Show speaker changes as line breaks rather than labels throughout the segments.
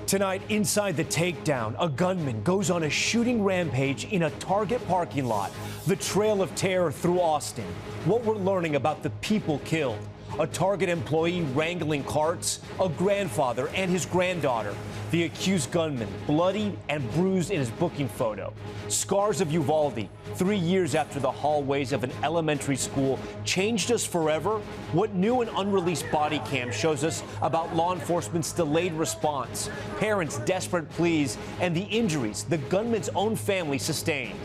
Tonight, inside the takedown, a gunman goes on a shooting rampage in a Target parking lot. The trail of terror through Austin. What we're learning about the people killed. A Target employee wrangling carts, a grandfather and his granddaughter. The accused gunman, bloodied and bruised in his booking photo. Scars of Uvalde, 3 years after the hallways of an elementary school changed us forever. What new and unreleased body cam shows us about law enforcement's delayed response, parents' desperate pleas, and the injuries the gunman's own family sustained.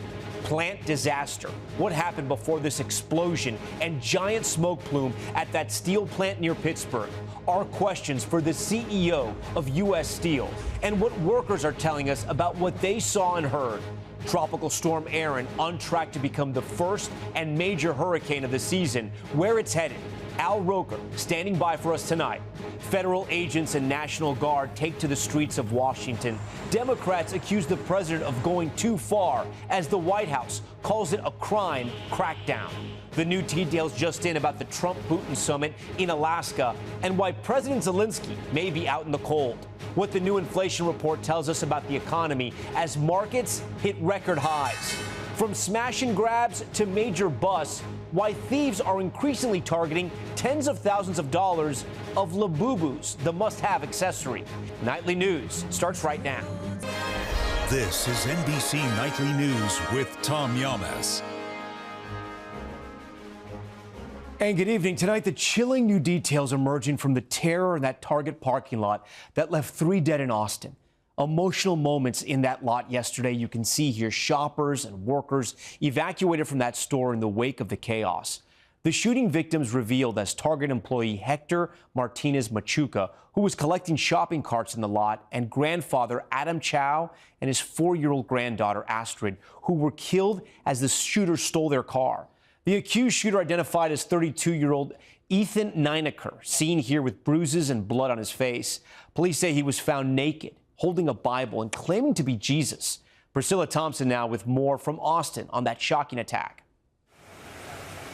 Plant disaster. What happened before this explosion and giant smoke plume at that steel plant near Pittsburgh? Our questions for the CEO of U.S. Steel and what workers are telling us about what they saw and heard. Tropical Storm Erin on track to become the first and major hurricane of the season. Where it's headed. Al Roker standing by for us tonight. Federal agents and National Guard take to the streets of Washington. Democrats accuse the president of going too far as the White House calls it a crime crackdown. The new details just in about the Trump-Putin summit in Alaska and why President Zelensky may be out in the cold. What the new inflation report tells us about the economy as markets hit record highs. From smash and grabs to major busts, why thieves are increasingly targeting tens of thousands of dollars of Labubus, the must-have accessory. Nightly News starts right now.
This is NBC Nightly News with Tom Llamas.
And good evening. Tonight, the chilling new details emerging from the terror in that Target parking lot that left 3 dead in Austin. Emotional moments in that lot yesterday. You can see here shoppers and workers evacuated from that store in the wake of the chaos. The shooting victims revealed as Target employee Hector Martinez Machuca, who was collecting shopping carts in the lot, and grandfather Adam Chow and his 4-year-old granddaughter Astrid, who were killed as the shooter stole their car. The accused shooter, identified as 32-year-old Ethan Nineker, seen here with bruises and blood on his face. Police say he was found naked, holding a Bible and claiming to be Jesus. Priscilla Thompson now with more from Austin on that shocking attack.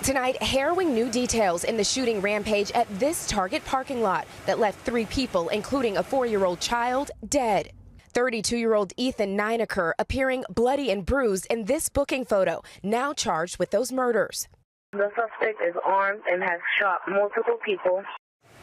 Tonight, harrowing new details in the shooting rampage at this Target parking lot that left 3 people, including a 4-year-old child, dead. 32-year-old Ethan Nineker appearing bloody and bruised in this booking photo, now charged with those murders.
The suspect is armed and has shot multiple people.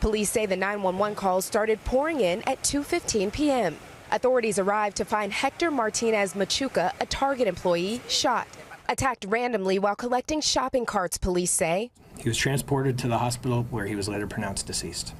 Police say the 911 calls started pouring in at 2:15 p.m. Authorities arrived to find Hector Martinez Machuca, a Target employee, shot. Attacked randomly while collecting shopping carts, police say.
He was transported to the hospital where he was later pronounced deceased.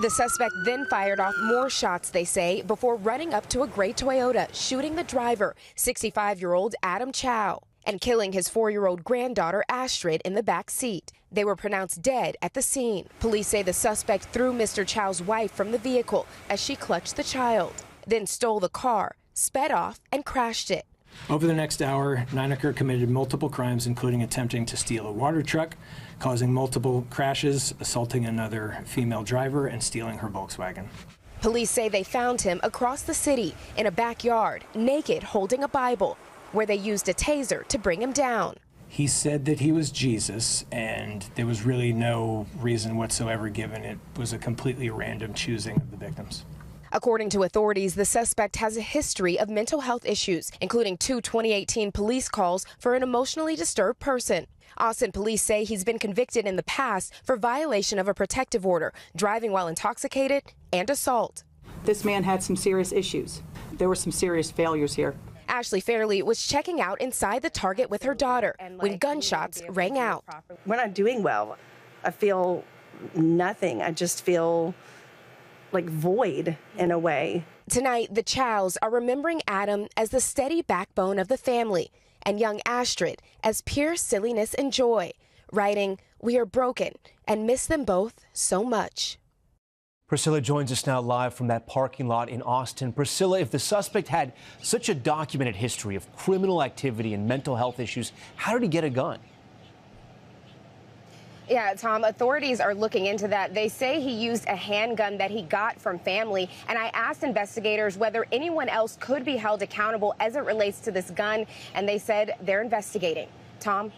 The suspect then fired off more shots, they say, before running up to a gray Toyota, shooting the driver, 65-year-old Adam Chow, and killing his 4-year-old granddaughter Astrid in the back seat. They were pronounced dead at the scene. Police say the suspect threw Mr. Chow's wife from the vehicle as she clutched the child, then stole the car, sped off, and crashed it.
Over the next hour, Nineker committed multiple crimes, including attempting to steal a water truck, causing multiple crashes, assaulting another female driver, and stealing her Volkswagen.
Police say they found him across the city in a backyard, naked, holding a Bible, where they used a taser to bring him down.
He said that he was Jesus, and there was really no reason whatsoever given. It was a completely random choosing of the victims.
According to authorities, the suspect has a history of mental health issues, including 2 2018 police calls for an emotionally disturbed person. Austin police say he's been convicted in the past for violation of a protective order, driving while intoxicated, and assault.
This man had some serious issues. There were some serious failures here.
Ashley Fairley was checking out inside the Target with her daughter when gunshots rang out.
We're not doing well. I feel nothing. I just feel like void in a way.
Tonight, the Chows are remembering Adam as the steady backbone of the family and young Astrid as pure silliness and joy, writing, "We are broken and miss them both so much."
Priscilla joins us now live from that parking lot in Austin. Priscilla, if the suspect had such a documented history of criminal activity and mental health issues, how did he get a gun?
Yeah, Tom, authorities are looking into that. They say he used a handgun that he got from family. And I asked investigators whether anyone else could be held accountable as it relates to this gun. And they said they're investigating. Tom?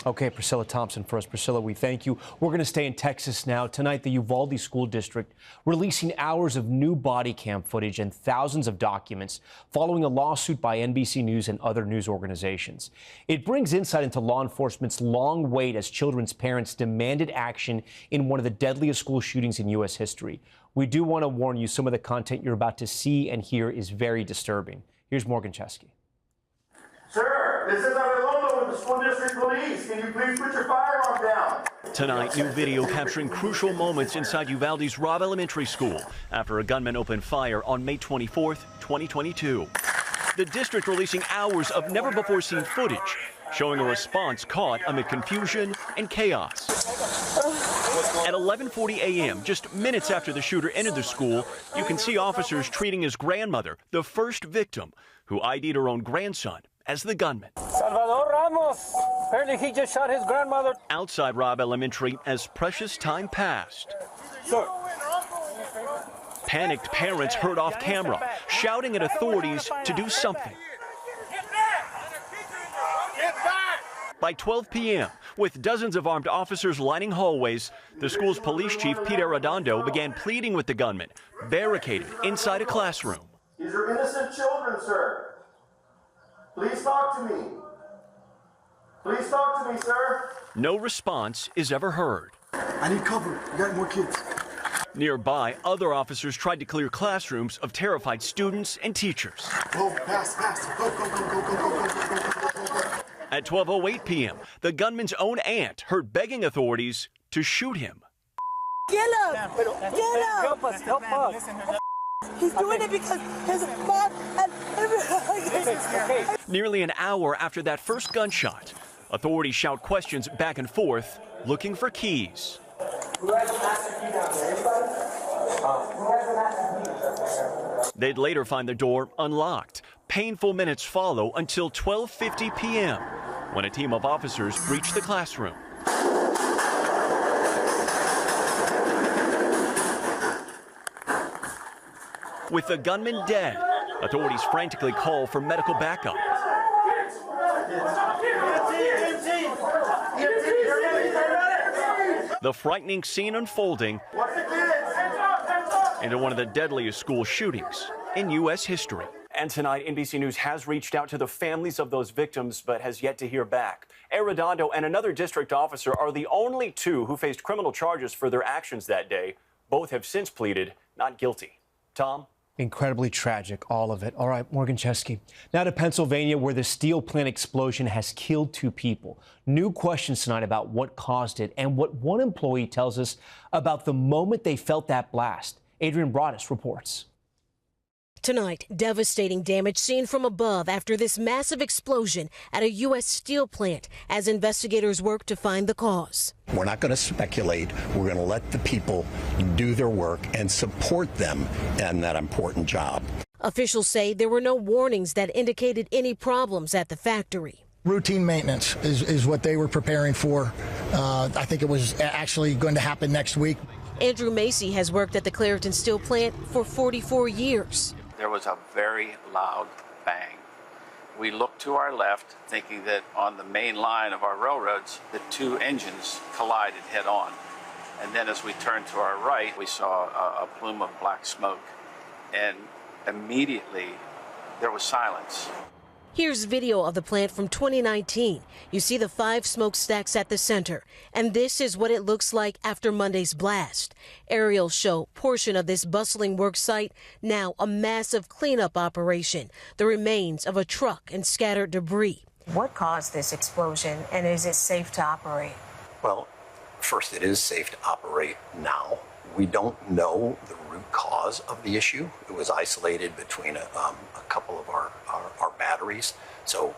Okay, Priscilla Thompson first. Priscilla, we thank you. We're going to stay in Texas now. Tonight, the Uvalde School District releasing hours of new body cam footage and thousands of documents following a lawsuit by NBC News and other news organizations. It brings insight into law enforcement's long wait as children's parents demanded action in one of the deadliest school shootings in U.S. history. We do want to warn you, some of the content you're about to see and hear is very disturbing. Here's Morgan Chesky.
Sir, this is Arredondo with the School District Police. Can you please put your firearm down?
Tonight, new video capturing crucial moments inside Uvalde's Robb Elementary School after a gunman opened fire on May 24th, 2022. The district releasing hours of never-before-seen footage showing a response caught amid confusion and chaos. At 11:40 a.m., just minutes after the shooter entered the school, you can see officers treating his grandmother, the first victim, who ID'd her own grandson as the gunman.
Salvador Ramos. Apparently he just shot his grandmother.
Outside Robb Elementary, as precious time passed.
Sir.
Panicked parents heard off camera, shouting at authorities to do something. By 12 p.m., with dozens of armed officers lining hallways, the school's police chief, Pete Arredondo, began pleading with the gunman, barricaded inside a classroom.
These are innocent children, sir. Please talk to me. Please talk to me, sir.
No response is ever heard.
I need cover. You got more kids.
Nearby, other officers tried to clear classrooms of terrified students and teachers.
Go, pass. Go, go, go, go, go, go, go, go, go.
At 12:08 p.m., the gunman's own aunt heard begging authorities to shoot him.
Get him! Get him!
Help us.
He's doing it because his mom and everyone.
Nearly an hour after that first gunshot, authorities shout questions back and forth, looking for keys. They'd later find the door unlocked. Painful minutes follow until 12:50 p.m., when a team of officers reach the classroom. With the gunman dead, authorities frantically call for medical backup. The frightening scene unfolding into one of the deadliest school shootings in U.S. history. And tonight, NBC News has reached out to the families of those victims, but has yet to hear back. Arredondo and another district officer are the only two who faced criminal charges for their actions that day. Both have since pleaded not guilty. Tom?
Incredibly tragic, all of it. All right, Morgan Chesky. Now to Pennsylvania, where the steel plant explosion has killed 2 people. New questions tonight about what caused it and what one employee tells us about the moment they felt that blast. Adrian Broadus reports.
Tonight, devastating damage seen from above after this massive explosion at a U.S. steel plant as investigators work to find the cause.
We're not going to speculate. We're going to let the people do their work and support them in that important job.
Officials say there were no warnings that indicated any problems at the factory.
Routine maintenance is what they were preparing for. I think it was actually going to happen next week.
Andrew Macy has worked at the Clairton steel plant for 44 years.
There was a very loud bang. We looked to our left, thinking that on the main line of our railroads, the 2 engines collided head on. And then as we turned to our right, we saw a plume of black smoke. And immediately, there was silence.
Here's video of the plant from 2019. You see the 5 smokestacks at the center, and this is what it looks like after Monday's blast. Aerials show portion of this bustling work site, now a massive cleanup operation, the remains of a truck and scattered debris.
What caused this explosion, and is it safe to operate?
Well, first, it is safe to operate now. We don't know the root cause of the issue. It was isolated between a couple of our batteries, so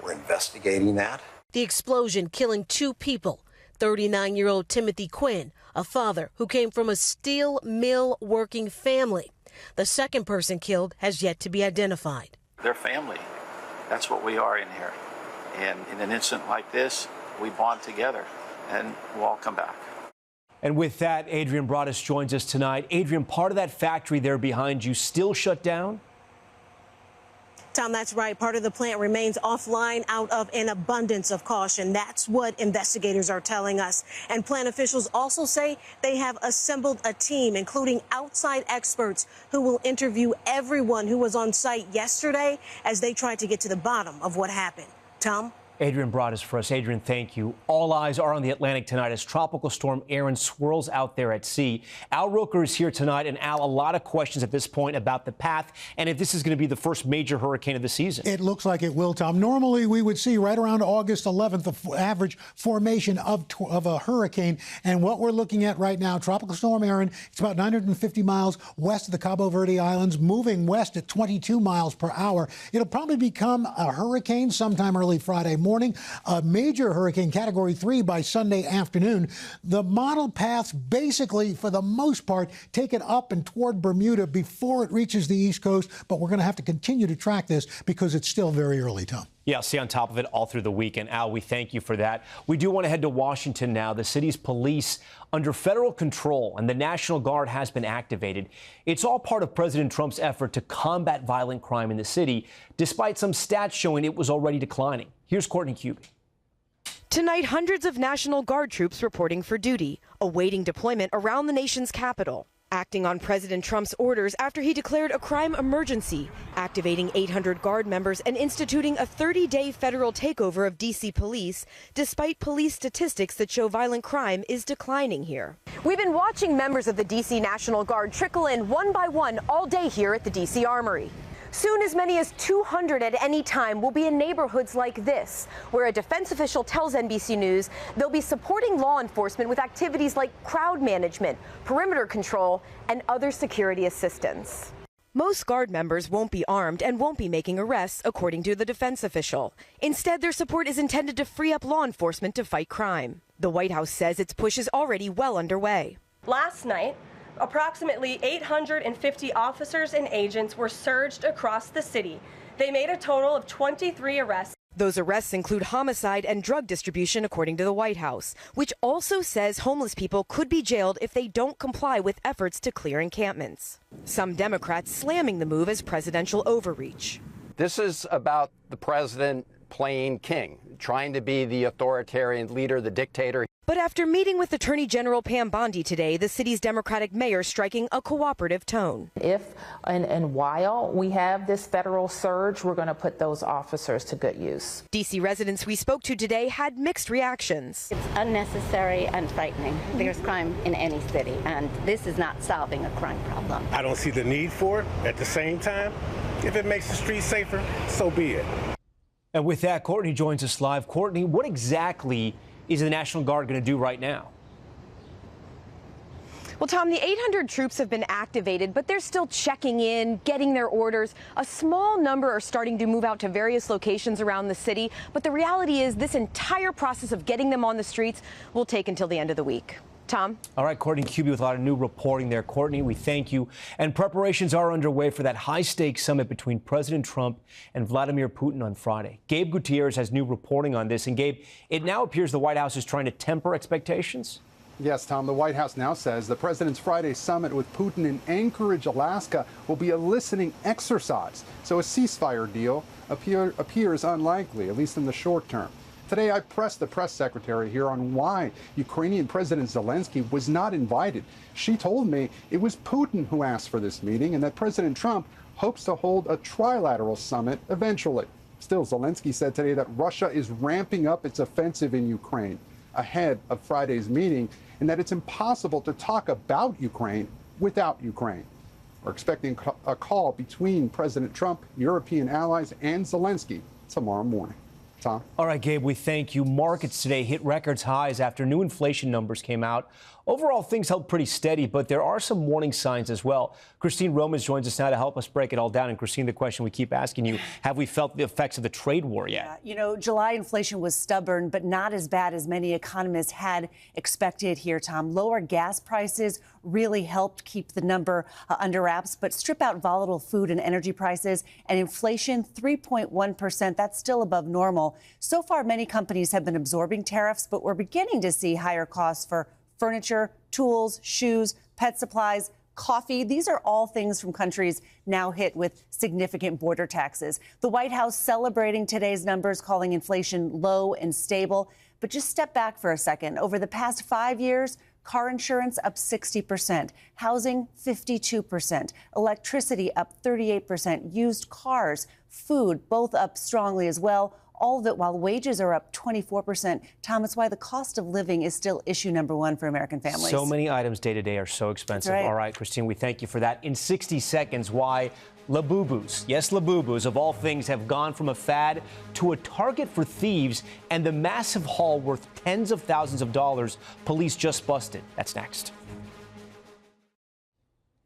we're investigating that.
The explosion killing 2 people, 39-year-old Timothy Quinn, a father who came from a steel mill working family. The second person killed has yet to be identified.
They're family. That's what we are in here. And in an incident like this, we bond together, and we'll all come back.
And with that, Adrian Broadus joins us tonight. Adrian, part of that factory there behind you still shut down?
Tom, that's right. Part of the plant remains offline out of an abundance of caution. That's what investigators are telling us. And plant officials also say they have assembled a team, including outside experts, who will interview everyone who was on site yesterday as they try to get to the bottom of what happened. Tom?
Adrian brought us for us. Adrian, thank you. All eyes are on the Atlantic tonight as Tropical Storm Erin swirls out there at sea. Al Roker is here tonight. And Al, a lot of questions at this point about the path and if this is going to be the first major hurricane of the season.
It looks like it will, Tom. Normally, we would see right around August 11th the average formation of a hurricane. And what we're looking at right now, Tropical Storm Erin, it's about 950 miles west of the Cabo Verde Islands, moving west at 22 miles per hour. It'll probably become a hurricane sometime early Friday morning, a major hurricane Category 3 by Sunday afternoon. The model paths basically, for the most part, take it up and toward Bermuda before it reaches the East Coast, but we're going to have to continue to track this because it's still very early, Tom.
Yeah, stay on top of it all through the weekend. Al, we thank you for that. We do want to head to Washington now. The city's police under federal control and the National Guard has been activated. It's all part of President Trump's effort to combat violent crime in the city, despite some stats showing it was already declining. Here's Courtney Cube.
Tonight, hundreds of National Guard troops reporting for duty, awaiting deployment around the nation's capital. Acting on President Trump's orders after he declared a crime emergency, activating 800 Guard members and instituting a 30-day federal takeover of D.C. police, despite police statistics that show violent crime is declining here.
We've been watching members of the D.C. National Guard trickle in one by one all day here at the D.C. Armory. Soon, as many as 200 at any time will be in neighborhoods like this, where a defense official tells NBC News they'll be supporting law enforcement with activities like crowd management, perimeter control, and other security assistance.
Most Guard members won't be armed and won't be making arrests, according to the defense official. Instead, their support is intended to free up law enforcement to fight crime. The White House says its push is already well underway.
Last night, approximately 850 officers and agents were surged across the city. They made a total of 23 arrests.
Those arrests include homicide and drug distribution, according to the White House, which also says homeless people could be jailed if they don't comply with efforts to clear encampments. Some Democrats slamming the move as presidential overreach.
This is about the president playing king, trying to be the authoritarian leader, the dictator.
But after meeting with Attorney General Pam Bondi today, the city's Democratic mayor striking a cooperative tone.
If and while we have this federal surge, we're going to put those officers to good use.
D.C. residents we spoke to today had mixed reactions.
It's unnecessary and frightening. There's crime in any city, and this is not solving a crime problem.
I don't see the need for it. At the same time, if it makes the streets safer, so be it.
And with that, Courtney joins us live. Courtney, what exactly is the National Guard going to do right now?
Well, Tom, the 800 troops have been activated, but they're still checking in, getting their orders. A small number are starting to move out to various locations around the city. But the reality is this entire process of getting them on the streets will take until the end of the week. Tom?
All right, Courtney Cube with a lot of new reporting there. Courtney, we thank you. And preparations are underway for that high-stakes summit between President Trump and Vladimir Putin on Friday. Gabe Gutierrez has new reporting on this. And Gabe, it now appears the White House is trying to temper expectations.
Yes, Tom, the White House now says the president's Friday summit with Putin in Anchorage, Alaska will be a listening exercise. So a ceasefire deal appears unlikely, at least in the short term. Today, I pressed the press secretary here on why Ukrainian President Zelensky was not invited. She told me it was Putin who asked for this meeting and that President Trump hopes to hold a trilateral summit eventually. Still, Zelensky said today that Russia is ramping up its offensive in Ukraine ahead of Friday's meeting and that it's impossible to talk about Ukraine without Ukraine. We're expecting a call between President Trump, European allies, and Zelensky tomorrow morning. Tom?
All right, Gabe, we thank you. Markets today hit records highs after new inflation numbers came out. Overall, things held pretty steady, but there are some warning signs as well. Christine Romans joins us now to help us break it all down. And Christine, the question we keep asking you, have we felt the effects of the trade war yet?
Yeah, you know, July inflation was stubborn, but not as bad as many economists had expected here, Tom. Lower gas prices really helped keep the number under wraps, but strip out volatile food and energy prices and inflation, 3.1%. That's still above normal. So far, many companies have been absorbing tariffs, but we're beginning to see higher costs for furniture, tools, shoes, pet supplies, coffee. These are all things from countries now hit with significant border taxes. The White House celebrating today's numbers, calling inflation low and stable. But just step back for a second. Over the past 5 years, car insurance up 60%, housing 52%, electricity up 38%, used cars, food, both up strongly as well. All of it while wages are up 24%. Tom, it's why the cost of living is still issue number one for American families.
So many items day to day are so expensive.
Right.
All right, Christine, we thank you for that. In 60 seconds, why Labubus, yes, Labubus, of all things, have gone from a fad to a target for thieves and the massive haul worth tens of thousands of dollars police just busted. That's next.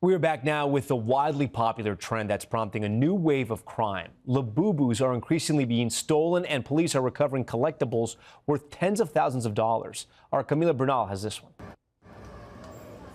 We are back now with the widely popular trend that's prompting a new wave of crime. Labubus are increasingly being stolen, and police are recovering collectibles worth tens of thousands of dollars. Our Camila Bernal has this one.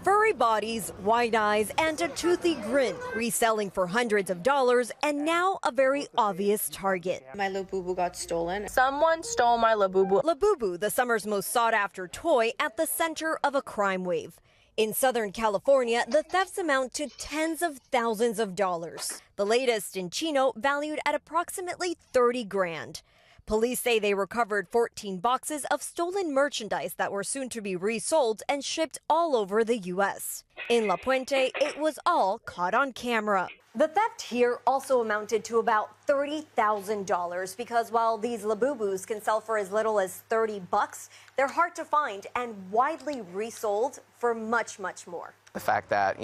Furry bodies, wide eyes, and a toothy grin, reselling for hundreds of dollars, and now a very obvious target.
My Labubu got stolen.
Someone stole my Labubu. Labubu, the summer's most sought-after toy, at the center of a crime wave. In Southern California, the thefts amount to tens of thousands of dollars. The latest in Chino, valued at approximately 30 grand. Police say they recovered 14 boxes of stolen merchandise that were soon to be resold and shipped all over the U.S. In La Puente, it was all caught on camera. The theft here also amounted to about $30,000 because while these Labubus can sell for as little as $30, they're hard to find and widely resold for much, much more.
The fact that,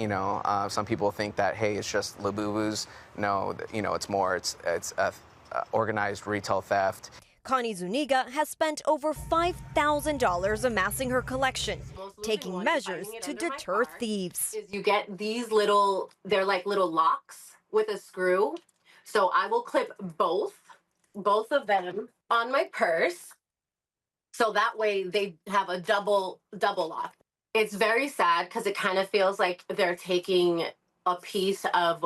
some people think that, hey, it's just Labubus. No, it's more. It's organized retail theft.
Connie Zuniga has spent over $5,000 amassing her collection, taking measures to deter thieves.
You get these they're like little locks with a screw. So I will clip both of them on my purse. So that way they have a double lock. It's very sad because it kind of feels like they're taking a piece of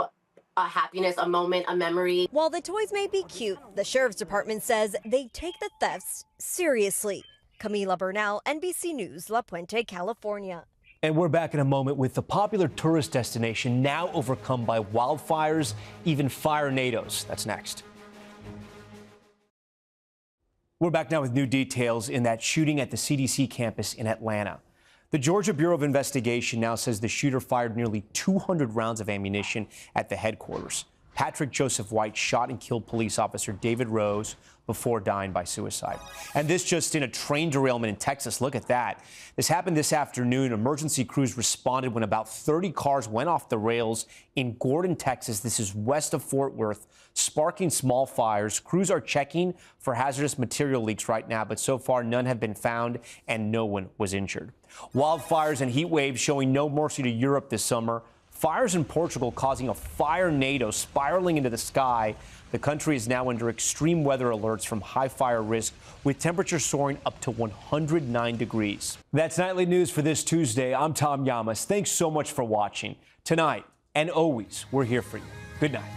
a happiness, a moment, a memory.
While the toys may be cute, the sheriff's department says they take the thefts seriously. Camila Bernal, NBC News, La Puente, California.
And we're back in a moment with the popular tourist destination now overcome by wildfires, even fire-nados. That's next. We're back now with new details in that shooting at the CDC campus in Atlanta. The Georgia Bureau of Investigation now says the shooter fired nearly 200 rounds of ammunition at the headquarters. Patrick Joseph White shot and killed police officer David Rose before dying by suicide. And this just in, a train derailment in Texas. Look at that. This happened this afternoon. Emergency crews responded when about 30 cars went off the rails in Gordon, Texas. This is west of Fort Worth, sparking small fires. Crews are checking for hazardous material leaks right now, but so far none have been found and no one was injured. Wildfires and heat waves showing no mercy to Europe this summer. Fires in Portugal causing a fire-nado spiraling into the sky. The country is now under extreme weather alerts from high fire risk, with temperatures soaring up to 109 degrees. That's Nightly News for this Tuesday. I'm Tom Llamas. Thanks so much for watching. Tonight, and always, we're here for you. Good night.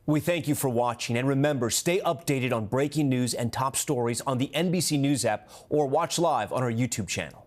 We thank you for watching, and remember, stay updated on breaking news and top stories on the NBC News app or watch live on our YouTube channel.